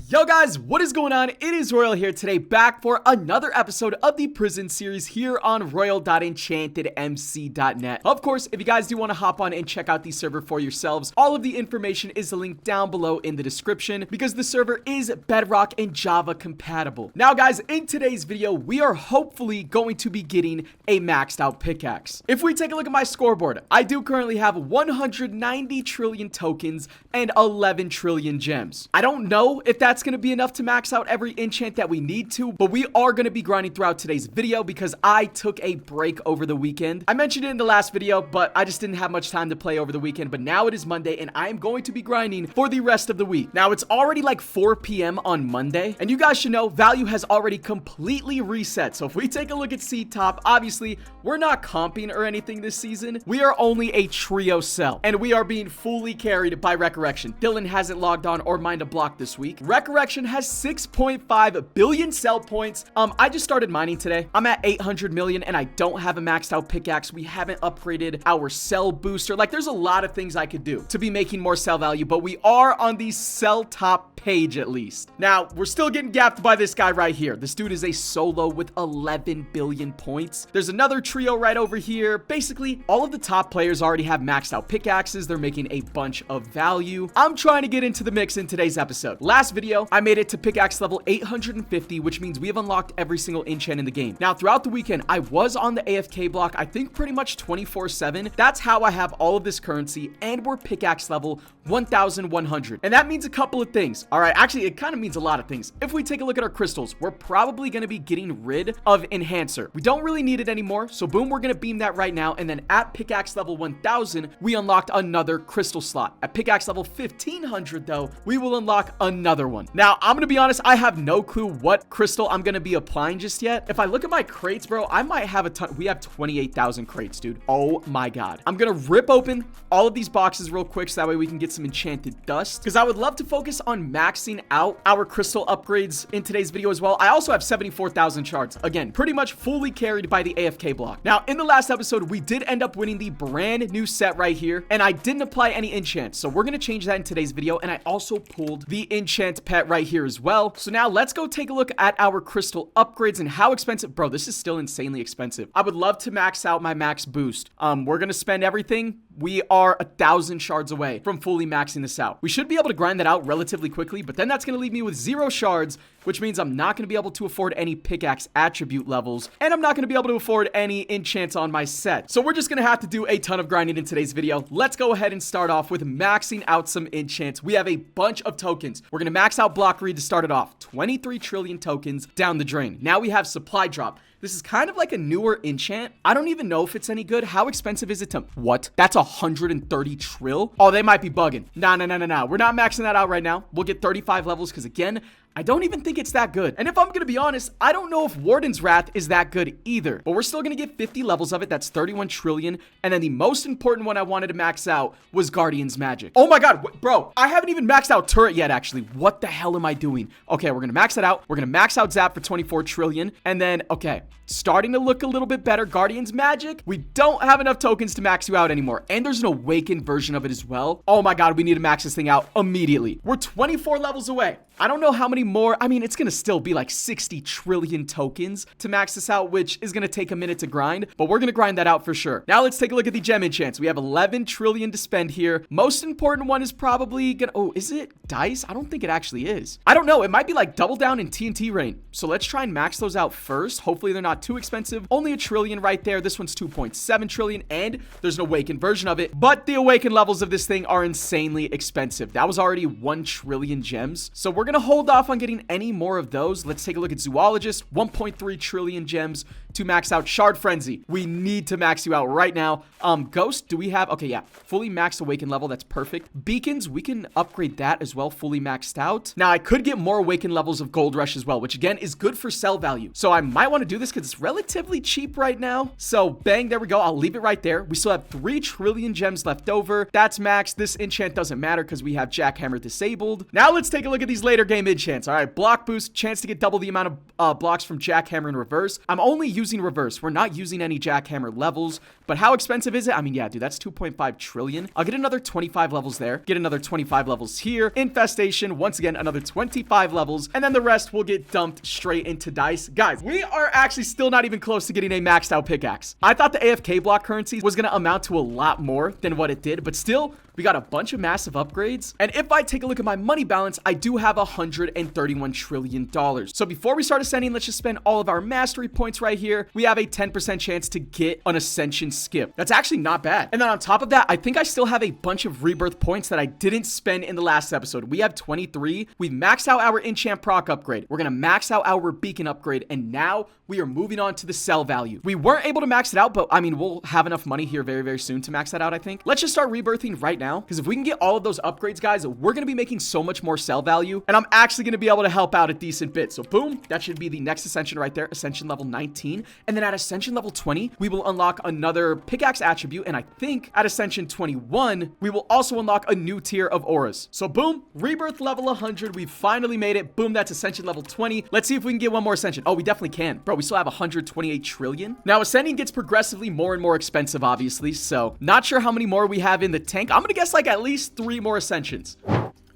Yo guys, what is going on? It is Royal here today, back for another episode of the prison series here on royal.enchantedmc.net. Of course, if you guys do want to hop on and check out the server for yourselves, all of the information is linked down below in the description because the server is Bedrock and Java compatible. Now guys, in today's video, we are hopefully going to be getting a maxed out pickaxe. If we take a look at my scoreboard, I do currently have 190 trillion tokens and 11 trillion gems. I don't know if that's going to be enough to max out every enchant that we need to, but we are going to be grinding throughout today's video because I took a break over the weekend. I mentioned it in the last video, but I just didn't have much time to play over the weekend, but now it is Monday and I am going to be grinding for the rest of the week. Now it's already like 4 p.m. on Monday, and you guys should know value has already completely reset. So if we take a look at C-Top, obviously we're not comping or anything this season. We are only a trio sell, and we are being fully carried by Resurrection. Dylan hasn't logged on or mined a block this week. Resurrection has 6.5 billion sell points. I just started mining today. I'm at 800 million and I don't have a maxed out pickaxe. We haven't upgraded our sell booster. Like, there's a lot of things I could do to be making more sell value, but we are on the sell top page at least. Now, we're still getting gapped by this guy right here. This dude is a solo with 11 billion points. There's another trio right over here. Basically, all of the top players already have maxed out pickaxes. They're making a bunch of value. I'm trying to get into the mix in today's episode. Last video, I made it to pickaxe level 850, which means we have unlocked every single enchant in the game. Now, throughout the weekend, I was on the AFK block, I think pretty much 24/7. That's how I have all of this currency, and we're pickaxe level 1100. And that means a couple of things. All right, actually, it kind of means a lot of things. If we take a look at our crystals, we're probably going to be getting rid of Enhancer. We don't really need it anymore, so boom, we're going to beam that right now. And then at pickaxe level 1000, we unlocked another crystal slot. At pickaxe level 1500, though, we will unlock another one. Now, I'm going to be honest, I have no clue what crystal I'm going to be applying just yet. If I look at my crates, bro, I might have a ton. We have 28,000 crates, dude. Oh my God. I'm going to rip open all of these boxes real quick so that way we can get some enchanted dust, because I would love to focus on maxing out our crystal upgrades in today's video as well. I also have 74,000 shards. Again, pretty much fully carried by the AFK block. Now, in the last episode, we did end up winning the brand new set right here, and I didn't apply any enchants. So we're going to change that in today's video, and I also pulled the enchant pet right here as well. So now let's go take a look at our crystal upgrades and how expensive. Bro, this is still insanely expensive. I would love to max out my max boost. We're going to spend everything. We are 1,000 shards away from fully maxing this out. We should be able to grind that out relatively quickly, but then that's going to leave me with 0 shards, which means I'm not going to be able to afford any pickaxe attribute levels, and I'm not going to be able to afford any enchants on my set. So we're just going to have to do a ton of grinding in today's video. Let's go ahead and start off with maxing out some enchants. We have a bunch of tokens. We're going to max out block read to start it off. 23 trillion tokens down the drain. Now we have supply drop. This is kind of like a newer enchant. I don't even know if it's any good. How expensive is it to... What? That's 130 trill? Oh, they might be bugging. Nah. We're not maxing that out right now. We'll get 35 levels because, again, I don't even think it's that good. And if I'm going to be honest, I don't know if Warden's Wrath is that good either. But we're still going to get 50 levels of it. That's 31 trillion. And then the most important one I wanted to max out was Guardian's Magic. Oh my God, bro. I haven't even maxed out Turret yet, actually. What the hell am I doing? Okay, we're going to max that out. We're going to max out Zap for 24 trillion. And then, okay, starting to look a little bit better. Guardian's Magic. We don't have enough tokens to max you out anymore. And there's an awakened version of it as well. Oh my God, we need to max this thing out immediately. We're 24 levels away. I don't know how many more. I mean, it's going to still be like 60 trillion tokens to max this out, which is going to take a minute to grind, but we're going to grind that out for sure. Now let's take a look at the gem enchants. We have 11 trillion to spend here. Most important one is probably gonna... Oh, is it dice? I don't think it actually is. I don't know. It might be like double down in TNT rain. So let's try and max those out first. Hopefully they're not too expensive. Only a trillion right there. This one's 2.7 trillion, and there's an awakened version of it, but the awakened levels of this thing are insanely expensive. That was already 1 trillion gems. So we're going to hold off on getting any more of those. Let's take a look at Zoologist. 1.3 trillion gems to max out Shard Frenzy. We need to max you out right now. Ghost, do we have? Okay, yeah. Fully maxed awakened level. That's perfect. Beacons, we can upgrade that as well. Fully maxed out. Now, I could get more awakened levels of Gold Rush as well, which again is good for sell value. So I might want to do this because it's relatively cheap right now. So bang, there we go. I'll leave it right there. We still have 3 trillion gems left over. That's maxed. This enchant doesn't matter because we have Jackhammer disabled. Now let's take a look at these later game enchants. All right, block boost, chance to get double the amount of blocks from Jackhammer in reverse. I'm only using using reverse. We're not using any jackhammer levels. But how expensive is it? I mean, yeah, dude, that's 2.5 trillion. I'll get another 25 levels there. Get another 25 levels here. Infestation, once again, another 25 levels. And then the rest will get dumped straight into dice. Guys, we are actually still not even close to getting a maxed out pickaxe. I thought the AFK block currency was going to amount to a lot more than what it did, but still, we got a bunch of massive upgrades. And if I take a look at my money balance, I do have $131 trillion. So before we start ascending, let's just spend all of our mastery points right here. We have a 10% chance to get an Ascension skip. That's actually not bad. And then on top of that, I think I still have a bunch of rebirth points that I didn't spend in the last episode. We have 23. We've maxed out our enchant proc upgrade. We're going to max out our beacon upgrade. And now we are moving on to the sell value. We weren't able to max it out, but I mean, we'll have enough money here very, very soon to max that out, I think. Let's just start rebirthing right now, because if we can get all of those upgrades, guys, we're going to be making so much more sell value, and I'm actually going to be able to help out a decent bit. So boom, that should be the next Ascension right there, Ascension level 19. And then at Ascension level 20, we will unlock another pickaxe attribute, and I think at Ascension 21, we will also unlock a new tier of auras. So boom, rebirth level 100, we finally made it. Boom, that's Ascension level 20. Let's see if we can get one more Ascension. Oh, we definitely can. Bro, we still have 128 trillion. Now, Ascending gets progressively more and more expensive, obviously, so not sure how many more we have in the tank. I'm gonna guess like at least 3 more Ascensions.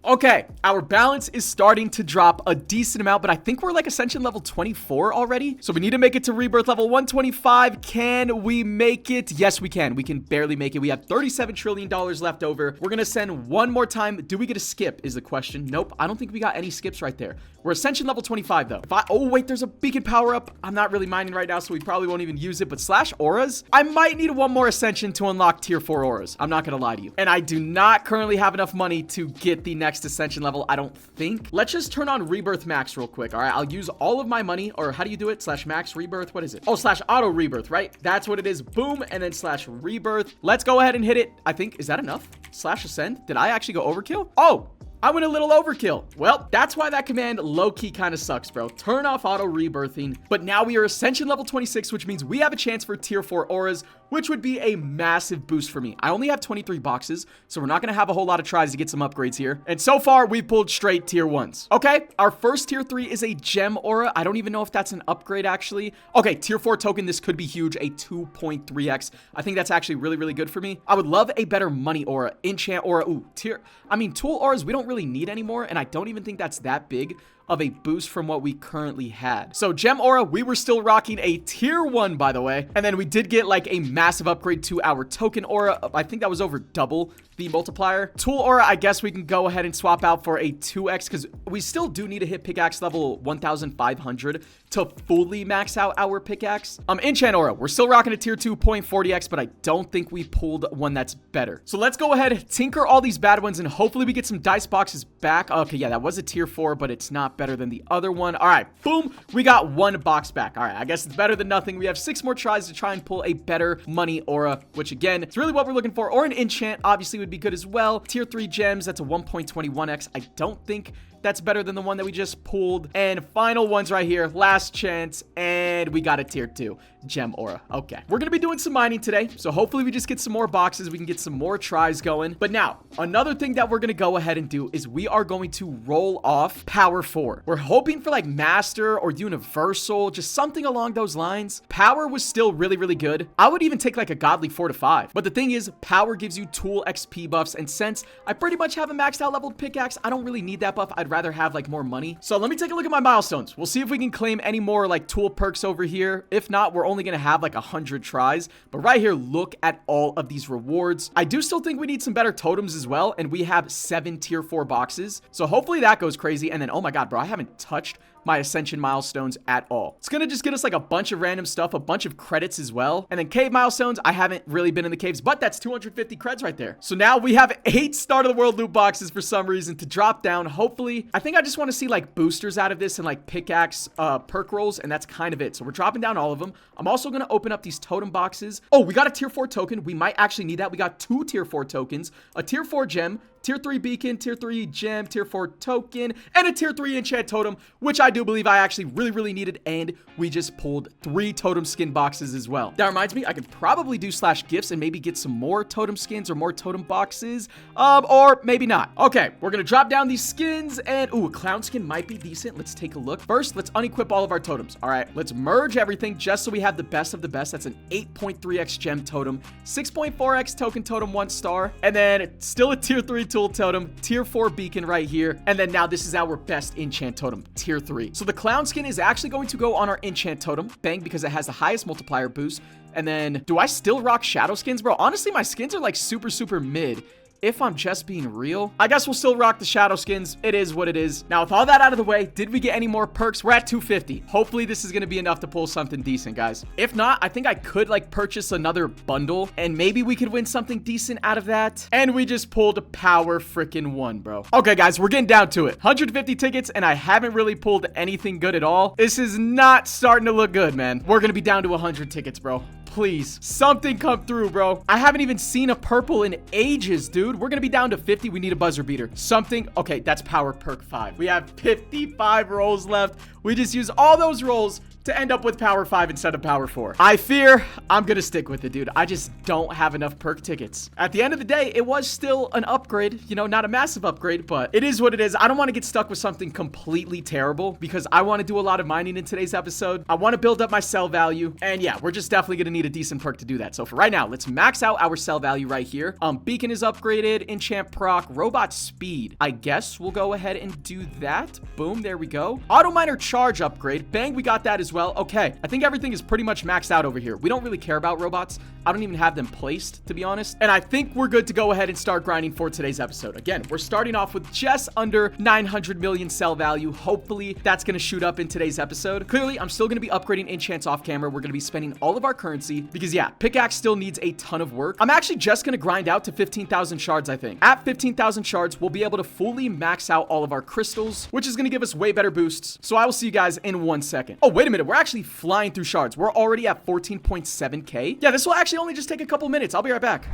Okay, our balance is starting to drop a decent amount, but I think we're like Ascension level 24 already. So we need to make it to rebirth level 125. Can we make it? Yes, we can. We can barely make it. We have $37 trillion left over. We're going to send one more time. Do we get a skip is the question. Nope, I don't think we got any skips right there. We're Ascension level 25 though. Oh wait, there's a beacon power up. I'm not really mining right now, so we probably won't even use it, but slash auras. I might need one more Ascension to unlock tier 4 auras. I'm not going to lie to you. And I do not currently have enough money to get the next Ascension level, I don't think. Let's just turn on rebirth max real quick. All right, I'll use all of my money, or how do you do it? Slash max rebirth. What is it? Oh, slash auto rebirth, right? That's what it is. Boom, and then slash rebirth. Let's go ahead and hit it. I think, is that enough? Slash ascend. Did I actually go overkill? Oh, I went a little overkill. Well, that's why that command low-key kind of sucks, bro. Turn off auto rebirthing. But now we are Ascension level 26, which means we have a chance for tier 4 auras, which would be a massive boost for me. I only have 23 boxes, so we're not going to have a whole lot of tries to get some upgrades here. And so far, we pulled straight tier 1s. Okay, our first tier 3 is a gem aura. I don't even know if that's an upgrade, actually. Okay, tier 4 token. This could be huge. A 2.3x. I think that's actually really, really good for me. I would love a better money aura, enchant aura. Ooh, tool auras, we don't really need anymore, and I don't even think that's that big of a boost from what we currently had. So gem aura, we were still rocking a tier 1, by the way, and then we did get like a massive upgrade to our token aura. I think that was over double the multiplier. Tool aura, I guess we can go ahead and swap out for a 2x, because we still do need to hit pickaxe level 1500 to fully max out our pickaxe. Enchant aura, we're still rocking a tier 2.40x, but I don't think we pulled one that's better. So let's go ahead, tinker all these bad ones, and hopefully we get some dice boxes back. Okay, yeah, that was a tier 4, but it's not better than the other one. All right, boom, we got 1 box back. All right, I guess it's better than nothing. We have 6 more tries to try and pull a better money aura, which again, it's really what we're looking for. Or an enchant, obviously, would be good as well. Tier 3 gems, that's a 1.21x. I don't think that's better than the one that we just pulled. And final ones right here, last chance, and we got a tier 2 gem aura. Okay, we're gonna be doing some mining today, so hopefully we just get some more boxes, we can get some more tries going. But now, another thing that we're gonna go ahead and do is we are going to roll off power 4. We're hoping for like master or universal, just something along those lines. Power was still really, really good. I would even take like a godly 4 to 5. But the thing is, power gives you tool XP buffs, and since I pretty much have a maxed out leveled pickaxe, I don't really need that buff. I'd rather have like more money. So let me take a look at my milestones. We'll see if we can claim any more like tool perks over here. If not, we're only gonna have like 100 tries. But right here, look at all of these rewards. I do still think we need some better totems as well, and we have 7 tier 4 boxes, so hopefully that goes crazy. And then, oh my god, bro, I haven't touched my Ascension milestones at all. It's gonna just get us like a bunch of random stuff, a bunch of credits as well. And then cave milestones, I haven't really been in the caves, but that's 250 creds right there. So now we have 8 start of the world loot boxes for some reason to drop down. Hopefully, I think I just want to see like boosters out of this and like pickaxe perk rolls, and that's kind of it. So we're dropping down all of them. I'm also gonna open up these totem boxes. Oh, we got a tier 4 token. We might actually need that. We got 2 tier 4 tokens, a tier 4 gem, tier 3 beacon, tier 3 gem, tier 4 token, and a tier 3 enchant totem, which I do believe I actually really needed. And we just pulled 3 totem skin boxes as well. That reminds me, I could probably do slash gifts and maybe get some more totem skins or more totem boxes, or maybe not. Okay, we're gonna drop down these skins, and ooh, a clown skin might be decent. Let's take a look. First, let's unequip all of our totems. All right, let's merge everything just so we have the best of the best. That's an 8.3x gem totem, 6.4x token totem 1 star, and then still a tier 3 tool totem, tier 4 beacon right here, and then now this is our best enchant totem, tier 3. So the clown skin is actually going to go on our enchant totem, bang, because it has the highest multiplier boost. And then do I still rock shadow skins, bro? Honestly, my skins are like super mid. If I'm just being real, I guess we'll still rock the shadow skins. It is what it is. Now, with all that out of the way, did we get any more perks? We're at 250. Hopefully, this is going to be enough to pull something decent, guys. If not, I think I could like purchase another bundle and maybe we could win something decent out of that. And we just pulled a power freaking 1, bro. Okay, guys, we're getting down to it. 150 tickets and I haven't really pulled anything good at all. This is not starting to look good, man. We're going to be down to 100 tickets, bro. Please, something come through, bro. I haven't even seen a purple in ages, dude. We're gonna be down to 50. We need a buzzer beater. Something. Okay, that's power perk 5. We have 55 rolls left. We just use all those rolls to end up with power 5 instead of power 4. I fear I'm gonna stick with it, dude. I just don't have enough perk tickets. At the end of the day, it was still an upgrade, you know, not a massive upgrade, but it is what it is. I don't want to get stuck with something completely terrible because I want to do a lot of mining in today's episode. I want to build up my sell value, and yeah, we're just definitely gonna need a decent perk to do that. So for right now, let's max out our sell value right here. Beacon is upgraded, enchant proc, robot speed. I guess we'll go ahead and do that. Boom, there we go. Auto miner charge upgrade. Bang, we got that as well. Okay, I think everything is pretty much maxed out over here. We don't really care about robots. I don't even have them placed, to be honest. And I think we're good to go ahead and start grinding for today's episode. Again, we're starting off with just under 900 million sell value. Hopefully, that's going to shoot up in today's episode. Clearly, I'm still going to be upgrading enchants off camera. We're going to be spending all of our currency because, yeah, pickaxe still needs a ton of work. I'm actually just going to grind out to 15,000 shards, I think. At 15,000 shards, we'll be able to fully max out all of our crystals, which is going to give us way better boosts. So I will see you guys in 1 second. Oh, wait a minute. We're actually flying through shards. We're already at 14.7k. Yeah, this will actually only just take a couple minutes. I'll be right back.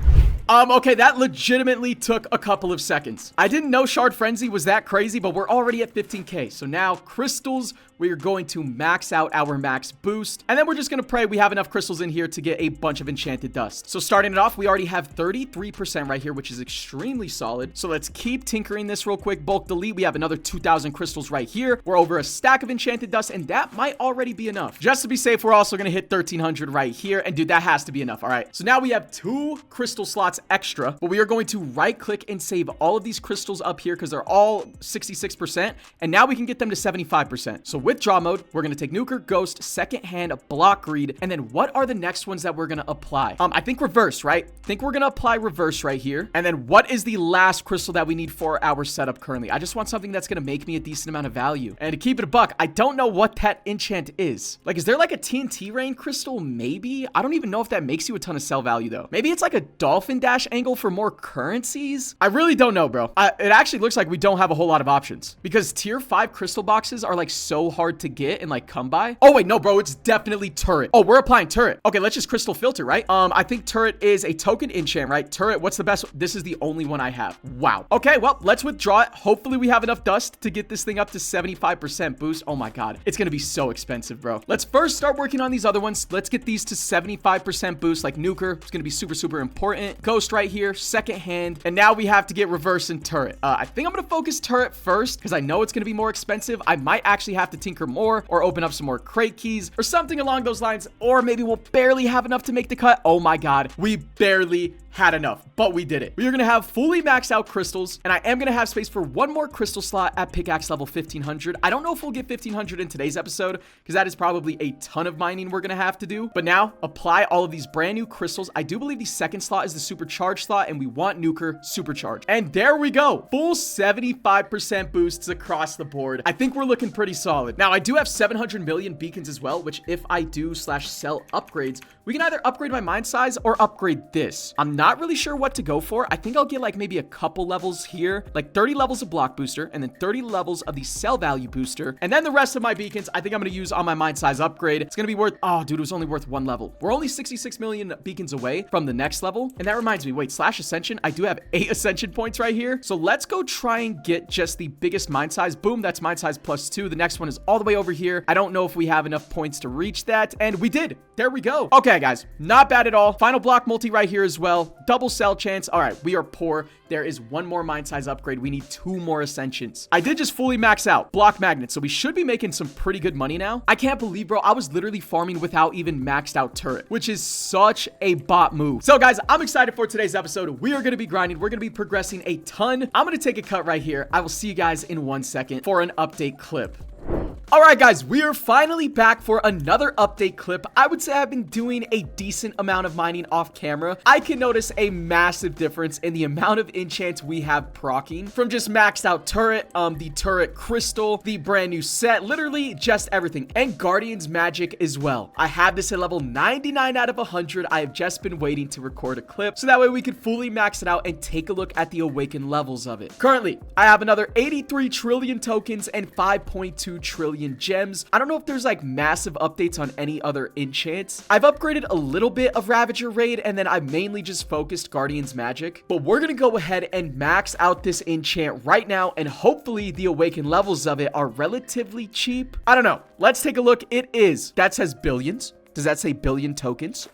Okay, that legitimately took a couple of seconds. I didn't know Shard Frenzy was that crazy, but we're already at 15k. So now crystals, we are going to max out our max boost. And then we're just going to pray we have enough crystals in here to get a bunch of enchanted dust. So starting it off, we already have 33% right here, which is extremely solid. So let's keep tinkering this real quick. Bulk delete. We have another 2,000 crystals right here. We're over a stack of enchanted dust, and that might already be enough. Just to be safe, we're also going to hit 1,300 right here. And dude, that has to be enough. All right. So now we have 2 crystal slots extra, but we are going to right click and save all of these crystals up here because they're all 66%. And now we can get them to 75%. So with draw mode, we're going to take nuker, ghost, second hand, block greed. And then what are the next ones that we're going to apply? I think reverse, right? I think we're going to apply reverse right here. And then what is the last crystal that we need for our setup currently? I just want something that's going to make me a decent amount of value. And to keep it a buck, I don't know what that enchant is. Like, is there like a TNT rain crystal? Maybe. I don't even know if that makes you a ton of sell value though. Maybe it's like a dolphin dash angle for more currencies. I really don't know, bro. It actually looks like we don't have a whole lot of options because tier 5 crystal boxes are like so hard to get and like come by. Oh wait, no, bro, it's definitely turret. Oh, we're applying turret. Okay, let's just crystal filter, right? I think turret is a token enchant, right? Turret, what's the best? This is the only one I have. Wow. Okay, well, let's withdraw it. Hopefully we have enough dust to get this thing up to 75% boost. Oh my God, it's gonna be so expensive, bro. Let's first start working on these other ones. Let's get these to 75% boost, like nuker. It's gonna be super important. Ghost right here, second hand, and now we have to get reverse and turret. I think I'm gonna focus turret first because I know it's gonna be more expensive. I might actually have to tinker more or open up some more crate keys or something along those lines, or maybe we'll barely have enough to make the cut. Oh my God, we barely had enough, but we did it. We are going to have fully maxed out crystals, and I am going to have space for one more crystal slot at pickaxe level 1500. I don't know if we'll get 1500 in today's episode because that is probably a ton of mining we're going to have to do. But now apply all of these brand new crystals. I do believe the second slot is the supercharged slot, and we want nuker supercharged. And there we go. Full 75% boosts across the board. I think we're looking pretty solid. Now I do have 700 million beacons as well, which if I do /sell upgrades, we can either upgrade my mine size or upgrade this. I'm not not really sure what to go for. I think I'll get like maybe a couple levels here, like 30 levels of block booster and then 30 levels of the sell value booster. And then the rest of my beacons, I think I'm going to use on my mind size upgrade. It's going to be worth, oh dude, it was only worth one level. We're only 66 million beacons away from the next level. And that reminds me, wait, slash Ascension. I do have 8 Ascension points right here. So let's go try and get just the biggest mind size. Boom, that's mind size +2. The next one is all the way over here. I don't know if we have enough points to reach that. And we did. There we go. Okay, guys, not bad at all. Final block multi right here as well. Double sell chance. All right, we are poor. There is one more mind size upgrade. We need 2 more Ascensions. I did just fully max out block magnet, so we should be making some pretty good money now. I can't believe, bro, I was literally farming without even maxed out turret, which is such a bot move. So guys, I'm excited for today's episode. We are going to be grinding. We're going to be progressing a ton. I'm going to take a cut right here. I will see you guys in 1 second for an update clip. All right, guys, we are finally back for another update clip. I would say I've been doing a decent amount of mining off camera. I can notice a massive difference in the amount of enchants we have proccing from just maxed out turret, the turret crystal, the brand new set, literally just everything, and Guardian's magic as well. I have this at level 99 out of 100. I have just been waiting to record a clip so that way we can fully max it out and take a look at the awakened levels of it. Currently, I have another 83 trillion tokens and 5.2 trillion gems. I don't know if there's like massive updates on any other enchants. I've upgraded a little bit of Ravager Raid and then I mainly just focused Guardian's Magic, but we're gonna go ahead and max out this enchant right now and hopefully the awakened levels of it are relatively cheap. I don't know. Let's take a look. It is. That says billions. Does that say billion tokens?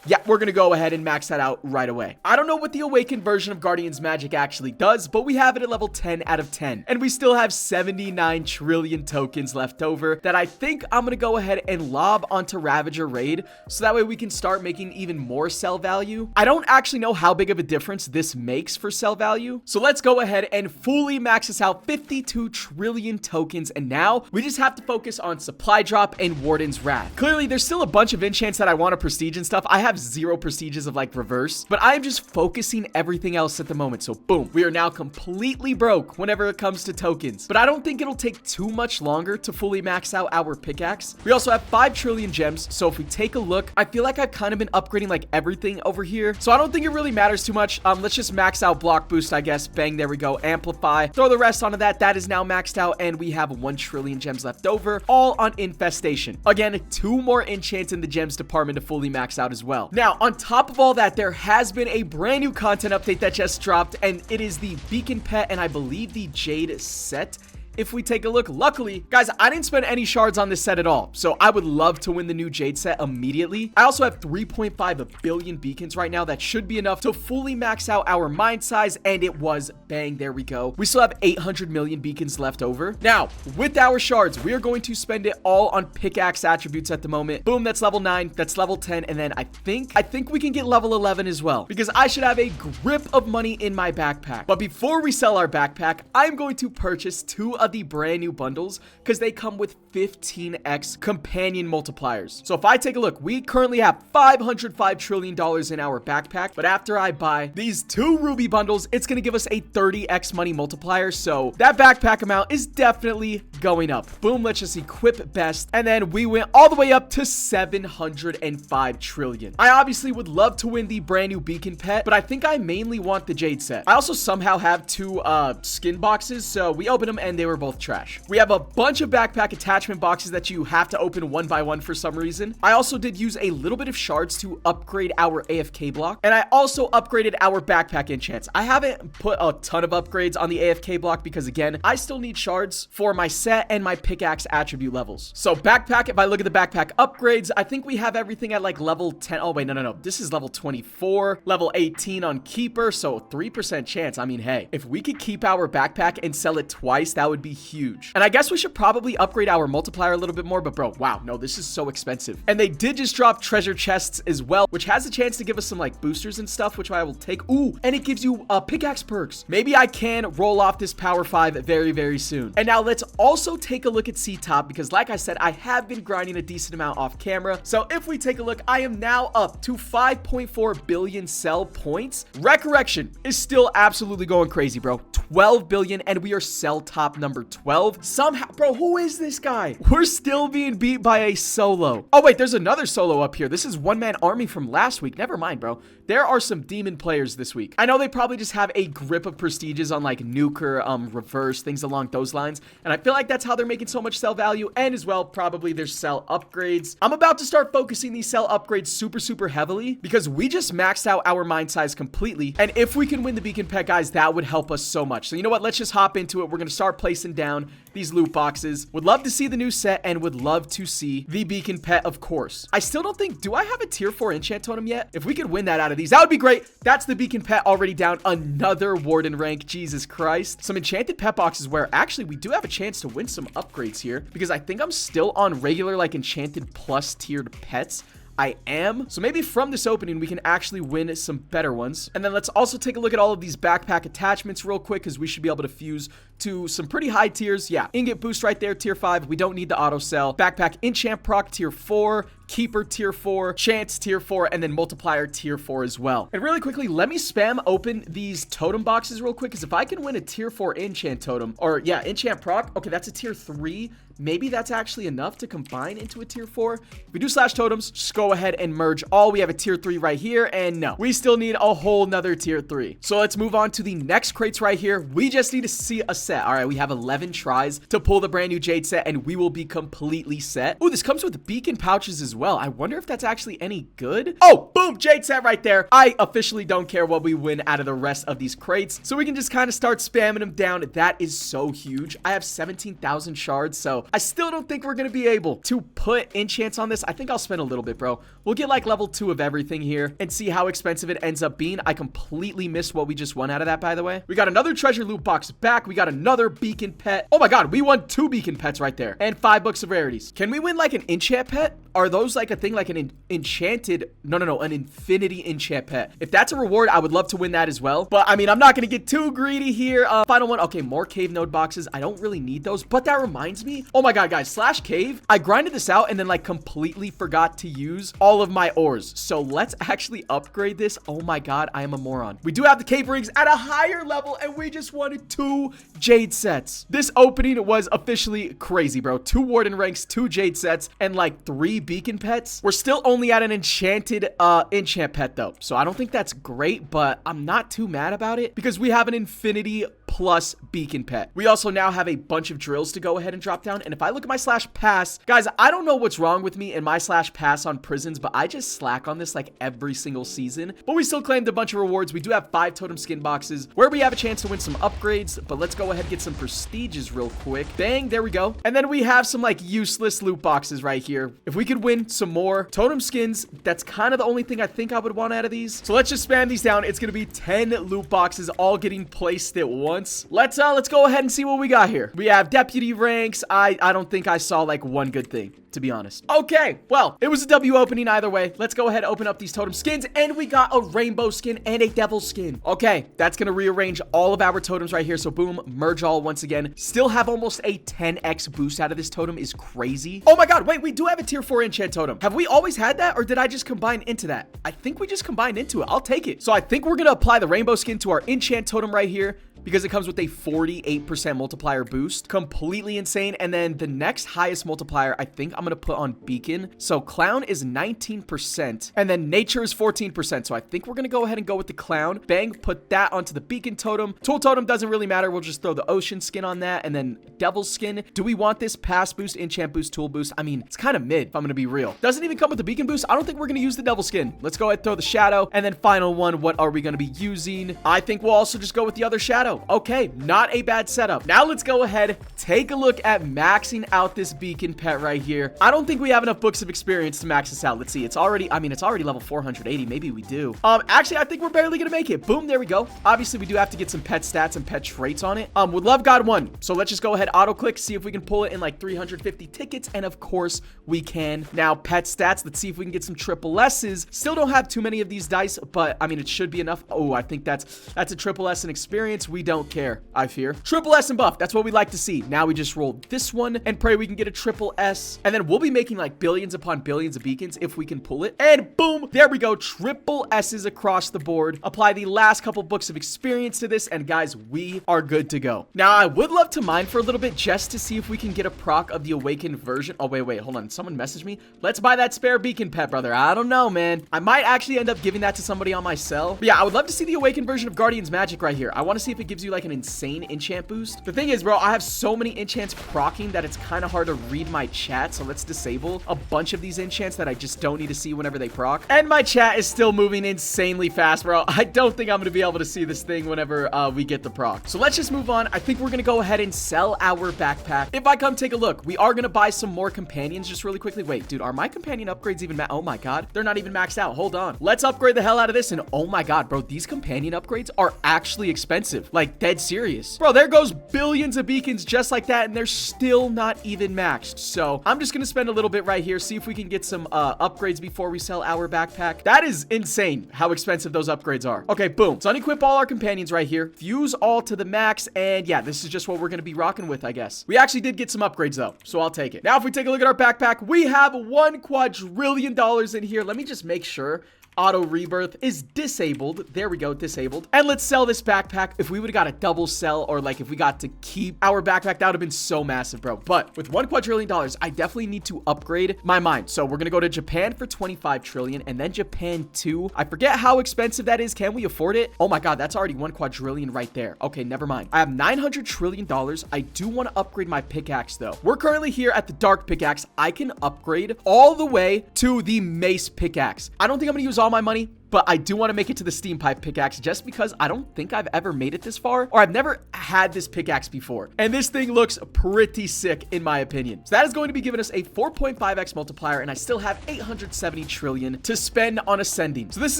Yeah, we're gonna go ahead and max that out right away. I don't know what the awakened version of Guardian's Magic actually does, but we have it at level 10 out of 10. And we still have 79 trillion tokens left over that I think I'm gonna go ahead and lob onto Ravager Raid so that way we can start making even more sell value. I don't actually know how big of a difference this makes for sell value. So let's go ahead and fully max this out, 52 trillion tokens. And now we just have to focus on supply drop and Warden's Wrath. Clearly, there's still a bunch of enchants that I want to prestige and stuff. I have 0 prestiges of like reverse, but I am just focusing everything else at the moment. So boom, we are now completely broke whenever it comes to tokens, but I don't think it'll take too much longer to fully max out our pickaxe. We also have 5 trillion gems. So if we take a look, I feel like I've kind of been upgrading like everything over here. So I don't think it really matters too much. Let's just max out block boost, I guess. Bang, there we go. Amplify, throw the rest onto that. That is now maxed out and we have 1 trillion gems left over, all on infestation. Again, 2 more enchants in the gems department to fully max out as well. Now, on top of all that, there has been a brand new content update that just dropped, and it is the beacon pet and I believe the jade set. If we take a look, luckily, guys, I didn't spend any shards on this set at all, so I would love to win the new Jade set immediately. I also have 3.5 billion beacons right now. That should be enough to fully max out our mind size, and it was. Bang, there we go. We still have 800 million beacons left over. Now, with our shards, we are going to spend it all on pickaxe attributes at the moment. Boom, that's level 9, that's level 10, and then I think we can get level 11 as well, because I should have a grip of money in my backpack. But before we sell our backpack, I'm going to purchase 2 of the brand new bundles because they come with 15x companion multipliers. So if I take a look, we currently have $505 trillion in our backpack, but after I buy these 2 ruby bundles, it's going to give us a 30x money multiplier. So that backpack amount is definitely going up. Boom, let's just equip best. And then we went all the way up to 705 trillion. I obviously would love to win the brand new beacon pet, but I think I mainly want the jade set. I also somehow have 2 skin boxes, so we opened them and they were both trash. We have a bunch of backpack attachment boxes that you have to open one by one for some reason. I also did use a little bit of shards to upgrade our AFK block, and I also upgraded our backpack enchants. I haven't put a ton of upgrades on the AFK block because again, I still need shards for my set and my pickaxe attribute levels. So backpack, if I look at the backpack upgrades, I think we have everything at like level 10. Oh wait, no. This is level 24, level 18 on keeper, so 3% chance. I mean, hey, if we could keep our backpack and sell it twice, that would be huge. And I guess we should probably upgrade our multiplier a little bit more, but bro, wow, no, this is so expensive. And they did just drop treasure chests as well, which has a chance to give us some like boosters and stuff, which I will take. Ooh, and it gives you pickaxe perks. Maybe I can roll off this power 5 very, very soon. And now let's also take a look at C-Top because like I said, I have been grinding a decent amount off camera. So if we take a look, I am now up to 5.4 billion sell points. Resurrection is still absolutely going crazy, bro. 12 billion, and we are sell top number 12. Somehow, bro, who is this guy? We're still being beat by a solo. Oh, wait, there's another solo up here. This is one-man army from last week. Never mind, bro. There are some demon players this week. I know they probably just have a grip of prestiges on like nuker, reverse, things along those lines. And I feel like that's how they're making so much sell value, and as well, probably their sell upgrades. I'm about to start focusing these sell upgrades super heavily because we just maxed out our mine size completely. And if we can win the beacon pet, guys, that would help us so much. So you know what? Let's just hop into it. We're going to start placing down these loot boxes. Would love to see the new set and would love to see the beacon pet, of course. I still don't think, do I have a tier 4 enchant totem yet? If we could win that out of these, that would be great. That's the beacon pet already down. Another warden rank. Jesus Christ. Some enchanted pet boxes where actually we do have a chance to win some upgrades here because I think I'm still on regular like enchanted plus tiered pets. I am. So maybe from this opening, we can actually win some better ones. And then let's also take a look at all of these backpack attachments real quick because we should be able to fuse to some pretty high tiers. Yeah, ingot boost right there, tier 5. We don't need the auto sell. Backpack enchant proc, tier 4. Keeper, tier 4. Chance, tier 4. And then multiplier, tier 4 as well. And really quickly, let me spam open these totem boxes real quick because if I can win a tier 4 enchant totem, or yeah, enchant proc, okay, that's a tier 3. Maybe that's actually enough to combine into a tier 4. If we do slash totems, just go ahead and merge all. We have a tier 3 right here, and no, we still need a whole nother tier 3. So let's move on to the next crates right here. We just need to see a set. All right, we have 11 tries to pull the brand new jade set, and we will be completely set. Oh, this comes with beacon pouches as well. I wonder if that's actually any good. Oh, boom, jade set right there. I officially don't care what we win out of the rest of these crates, so we can just kind of start spamming them down. That is so huge. I have 17,000 shards, so I still don't think we're going to be able to put enchants on this. I think I'll spend a little bit, bro. We'll get like level 2 of everything here and see how expensive it ends up being. I completely missed what we just won out of that, by the way. We got another treasure loot box back. We got another beacon pet. Oh my God, we won 2 beacon pets right there and 5 books of rarities. Can we win like an enchant pet? Are those like a thing like an enchanted? No, an infinity enchant pet. If that's a reward, I would love to win that as well. But I mean, I'm not going to get too greedy here. Final one. Okay, more cave node boxes. I don't really need those, but that reminds me. Oh my God, guys, slash cave. I grinded this out and then like completely forgot to use all of my ores. So let's actually upgrade this. Oh my God, I am a moron. We do have the cave rings at a higher level and we just wanted 2 jade sets. This opening was officially crazy, bro. 2 warden ranks, 2 jade sets, and like 3 beacon pets. We're still only at an enchanted enchant pet though. So I don't think that's great, but I'm not too mad about it because we have an infinity plus beacon pet. We also now have a bunch of drills to go ahead and drop down. And if I look at my slash pass, guys, I don't know what's wrong with me in my slash pass on prisons, but I just slack on this like every single season. But we still claimed a bunch of rewards. We do have 5 totem skin boxes where we have a chance to win some upgrades, but let's go ahead and get some prestiges real quick. Bang, there we go. And then we have some like useless loot boxes right here. If we could win some more totem skins, that's kind of the only thing I think I would want out of these. So let's just spam these down. It's going to be 10 loot boxes all getting placed at once. Let's go ahead and see what we got here. We have deputy ranks. I don't think I saw like one good thing, to be honest. Okay, well, it was a W opening either way. Let's go ahead and open up these totem skins, and we got a rainbow skin and a devil skin. Okay, that's gonna rearrange all of our totems right here. So boom, merge all once again. Still have almost a 10x boost out of this totem is crazy. Oh my God, wait, we do have a tier 4 enchant totem. Have we always had that, or did I just combine into that? I think we just combined into it. I'll take it. So I think we're gonna apply the rainbow skin to our enchant totem right here, because it comes with a 48% multiplier boost. Completely insane. And then the next highest multiplier, I think I'm going to put on beacon. So clown is 19%. And then nature is 14%. So I think we're going to go ahead and go with the clown. Bang, put that onto the beacon totem. Tool totem doesn't really matter. We'll just throw the ocean skin on that. And then devil's skin. Do we want this pass boost, enchant boost, tool boost? I mean, it's kind of mid if I'm going to be real. Doesn't even come with the beacon boost. I don't think we're going to use the devil skin. Let's go ahead and throw the shadow. And then final one, what are we going to be using? I think we'll also just go with the other shadow. Okay, not a bad setup. Now let's go ahead, take a look at maxing out this beacon pet right here. I don't think we have enough books of experience to max this out. Let's see. It's already level 480. Maybe we do. Actually, I think we're barely gonna make it. Boom, there we go. Obviously, we do have to get some pet stats and pet traits on it. Would love God 1. So let's just go ahead, auto click, see if we can pull it in like 350 tickets. And of course, we can. Now, pet stats. Let's see if we can get some triple S's. Still don't have too many of these dice, but I mean, it should be enough. Oh, I think that's a triple S in experience. We don't care, I fear. Triple S and buff, that's what we like to see. Now we just roll this one and pray we can get a triple S. And then we'll be making like billions upon billions of beacons if we can pull it. And boom, there we go. Triple S's across the board. Apply the last couple books of experience to this. And guys, we are good to go. Now, I would love to mine for a little bit just to see if we can get a proc of the awakened version. Oh, wait, hold on. Someone messaged me. Let's buy that spare beacon pet, brother. I don't know, man. I might actually end up giving that to somebody on my cell. But yeah, I would love to see the awakened version of Guardian's Magic right here. I want to see if it gives you like an insane enchant boost. The thing is, bro, I have so many enchants procking that it's kind of hard to read my chat. So let's disable a bunch of these enchants that I just don't need to see whenever they proc. And my chat is still moving insanely fast, bro. I don't think I'm going to be able to see this thing whenever we get the proc. So let's just move on. I think we're going to go ahead and sell our backpack. If I come take a look, we are going to buy some more companions just really quickly. Wait, dude, are my companion upgrades even oh my god, they're not even maxed out. Hold on. Let's upgrade the hell out of this. And oh my god, bro, these companion upgrades are actually expensive. Like, dead serious. Bro, there goes billions of beacons just like that, and they're still not even maxed. So I'm just going to spend a little bit right here, see if we can get some upgrades before we sell our backpack. That is insane how expensive those upgrades are. Okay, boom. Let's unequip all our companions right here. Fuse all to the max. And yeah, this is just what we're going to be rocking with, I guess. We actually did get some upgrades though, so I'll take it. Now, if we take a look at our backpack, we have $1 quadrillion in here. Let me just make sure auto rebirth is disabled. There we go, disabled. And let's sell this backpack. If we would have got a double sell, or like if we got to keep our backpack, that would have been so massive, bro. But with $1 quadrillion, I definitely need to upgrade my mine. So we're gonna go to Japan for 25 trillion, and then Japan 2. I forget how expensive that is. Can we afford it? Oh my god, that's already $1 quadrillion right there. Okay, never mind. I have $900 trillion. I do want to upgrade my pickaxe though. We're currently here at the dark pickaxe. I can upgrade all the way to the mace pickaxe. I don't think I'm gonna use all my money, but I do want to make it to the steam pipe pickaxe just because I don't think I've ever made it this far, or I've never had this pickaxe before. And this thing looks pretty sick in my opinion. So that is going to be giving us a 4.5x multiplier, and I still have 870 trillion to spend on ascending. So this is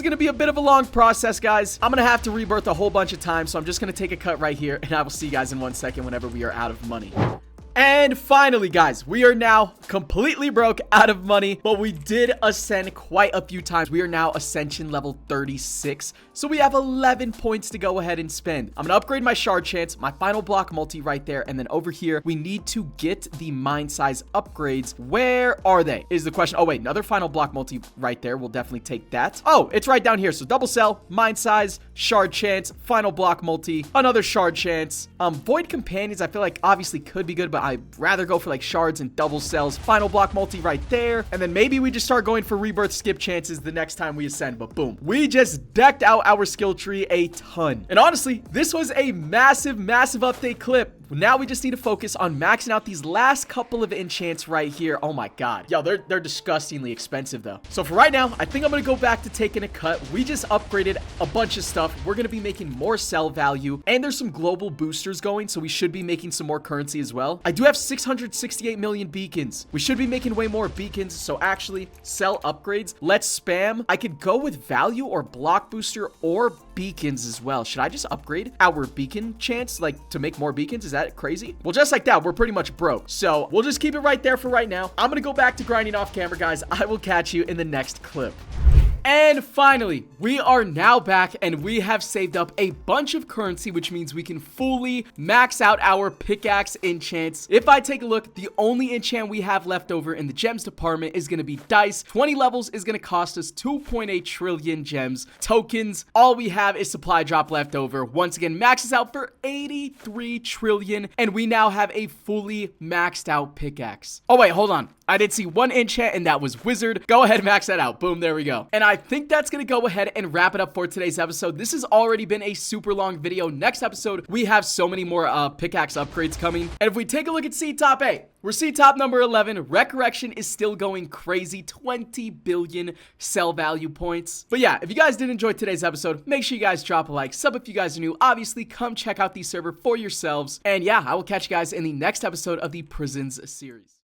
going to be a bit of a long process, guys. I'm going to have to rebirth a whole bunch of times, so I'm just going to take a cut right here, and I will see you guys in 1 second whenever we are out of money. And finally, guys, we are now completely broke out of money, but we did ascend quite a few times. We are now Ascension level 36, so we have 11 points to go ahead and spend. I'm gonna upgrade my shard chance, my final block multi right there, and then over here, we need to get the mine size upgrades. Where are they? Is the question. Oh, wait, another final block multi right there. We'll definitely take that. Oh, it's right down here. So double sell, mine size, shard chance, final block multi, another shard chance. Void companions, I feel like obviously could be good, but I'd rather go for like shards and double cells. Final block multi right there. And then maybe we just start going for rebirth skip chances the next time we ascend. But boom, we just decked out our skill tree a ton. And honestly, this was a massive update clip. Now we just need to focus on maxing out these last couple of enchants right here. Oh my god. Yo, they're disgustingly expensive though. So for right now, I think I'm gonna go back to taking a cut. We just upgraded a bunch of stuff. We're gonna be making more sell value, and there's some global boosters going, so we should be making some more currency as well. I do have 668 million beacons. We should be making way more beacons, so actually sell upgrades. Let's spam. I could go with value or block booster or beacons as well. Should I just upgrade our beacon chance like to make more beacons? Is that crazy? Well, just like that, we're pretty much broke. So we'll just keep it right there for right now. I'm gonna go back to grinding off camera, guys. I will catch you in the next clip. And finally, we are now back, and we have saved up a bunch of currency, which means we can fully max out our pickaxe enchants. If I take a look, the only enchant we have left over in the gems department is going to be dice. 20 levels is going to cost us 2.8 trillion gems. Tokens, all we have is supply drop left over. Once again, maxes out for 83 trillion, and we now have a fully maxed out pickaxe. Oh wait, hold on. I did see one enchant, and that was wizard. Go ahead and max that out. Boom, there we go. And I think that's going to go ahead and wrap it up for today's episode. This has already been a super long video. Next episode, we have so many more pickaxe upgrades coming. And if we take a look at seed top 8, we're seed top number 11. Resurrection is still going crazy. 20 billion sell value points. But yeah, if you guys did enjoy today's episode, make sure you guys drop a like. Sub if you guys are new. Obviously, come check out the server for yourselves. And yeah, I will catch you guys in the next episode of the Prisons series.